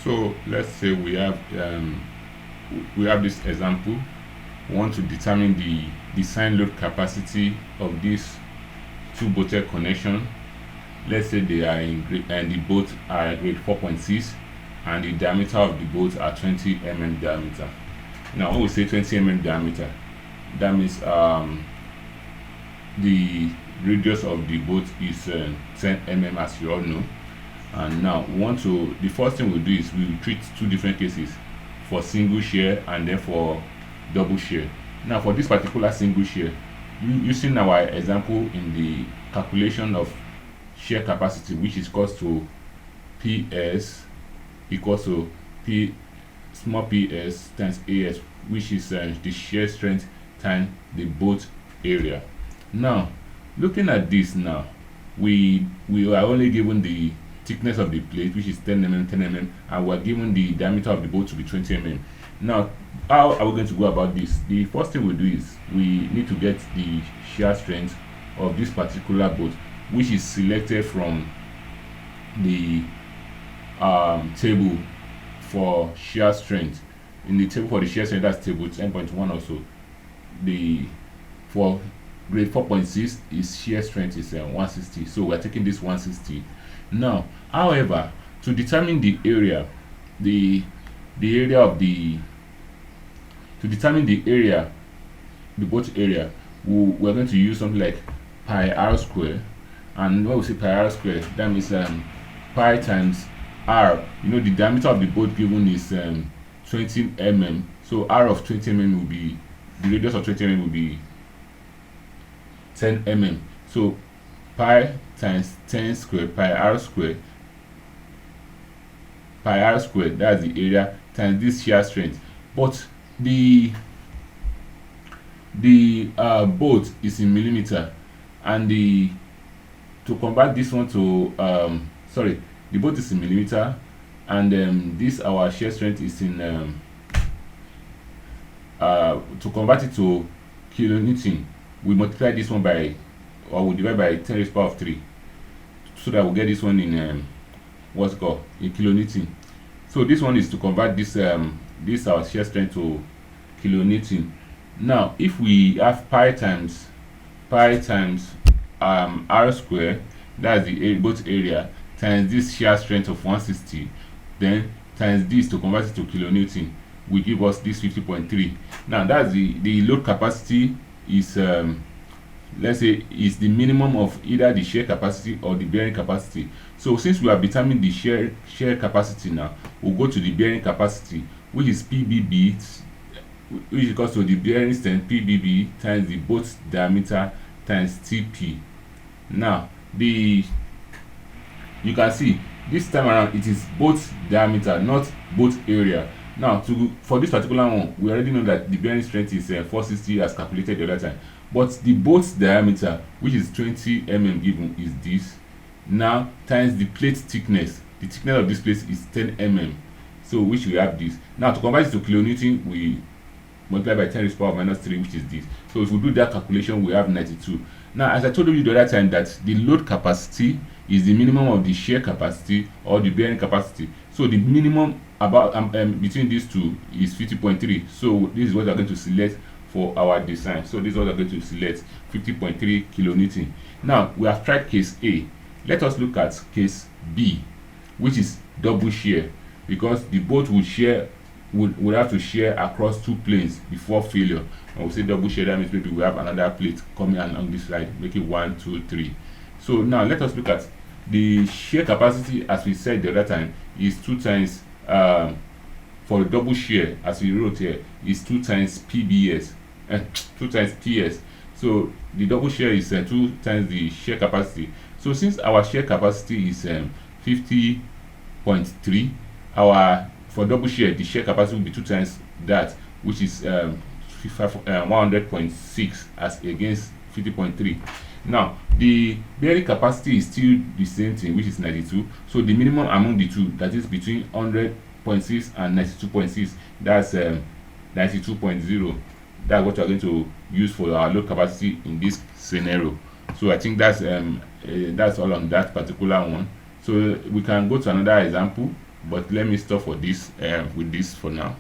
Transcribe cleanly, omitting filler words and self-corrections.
So let's say we have this example. We want to determine the design load capacity of these two bolted connection. Let's say they are and the bolts are grade 4.6 and the diameter of the bolts are 20 mm diameter. Now when we say 20 mm diameter, that means the radius of the bolt is 10 mm, as you all know. And now the first thing we do is we treat two different cases, for single shear and then for double shear. Now for this particular single shear, using our example in the calculation of shear capacity, which is equals to PS equals to P small ps times AS, which is the shear strength times the bolt area. Now looking at this, now we are only given the thickness of the plate, which is 10 mm, 10 mm, and we're given the diameter of the bolt to be 20 mm. Now how are we going to go about this? The first thing we do is we need to get the shear strength of this particular bolt, which is selected from the table for shear strength. In the table for the shear strength, that's table 10.1 also, the for grade 4.6 is shear strength is 160, so we're taking this 160. Now however, to determine the area, the area of the to determine the area, the bolt area, we're going to use something like pi r square. And when we say pi r square, that means pi times r. You know, the diameter of the bolt given is 20 mm, so r of 20 mm will be, the radius of 20 mm will be 10 mm. So pi times 10 square, pi r square, that's the area, times this shear strength. But the bolt is in millimeter, and to convert this one to the bolt is in millimeter, and this our shear strength is in to convert it to kilonewton, we multiply this one by, or we divide by 10 raised to the power of 3, so that we get this one in what's called in kilonewton. So this one is to convert this our shear strength to kilonewton. Now if we have pi times r square, that's the bolt area, times this shear strength of 160, then times this to convert it to kilonewton, will give us this 50.3. Now that's the load capacity is let's say is the minimum of either the shear capacity or the bearing capacity. So since we have determined the shear capacity, now we'll go to the bearing capacity, which is PBB, which is equal to the bearing strength PBB times the bolt diameter times TP. Now you can see this time around it is bolt diameter, not bolt area. Now for this particular one, we already know that the bearing strength is 460 as calculated the other time, but the bolt diameter, which is 20 mm given, is this, now times the plate thickness. The thickness of this plate is 10 mm, so which we have this. Now to convert it to kilonewton, we multiply by 10 raised to the power of minus 3, which is this. So if we do that calculation, we have 92. Now as I told you the other time, that the load capacity is the minimum of the shear capacity or the bearing capacity. So the minimum about between these two is 50.3. So this is what we're going to select for our design. So this is what we're going to select, 50.3 kilonewton. Now we have tried case A. Let us look at case B, which is double shear, because the bolt would have to shear across two planes before failure. When we say double shear, that means maybe we have another plate coming along this side, make it 1, 2, 3. So now let us look at the shear capacity, as we said the other time, is 2 times for double shear, as we wrote here, is 2 times PBS, 2 times PS. So the double shear is 2 times the shear capacity. So since our shear capacity is 50.3, for double shear the shear capacity will be 2 times that, which is 100.6 as against 50.3. Now the bearing capacity is still the same thing, which is 92. So the minimum among the two, that is between 100.6 and 92.6, that's 92.0. That's what we are going to use for our load capacity in this scenario. So I think that's all on that particular one. So we can go to another example but let me stop for this with this for now.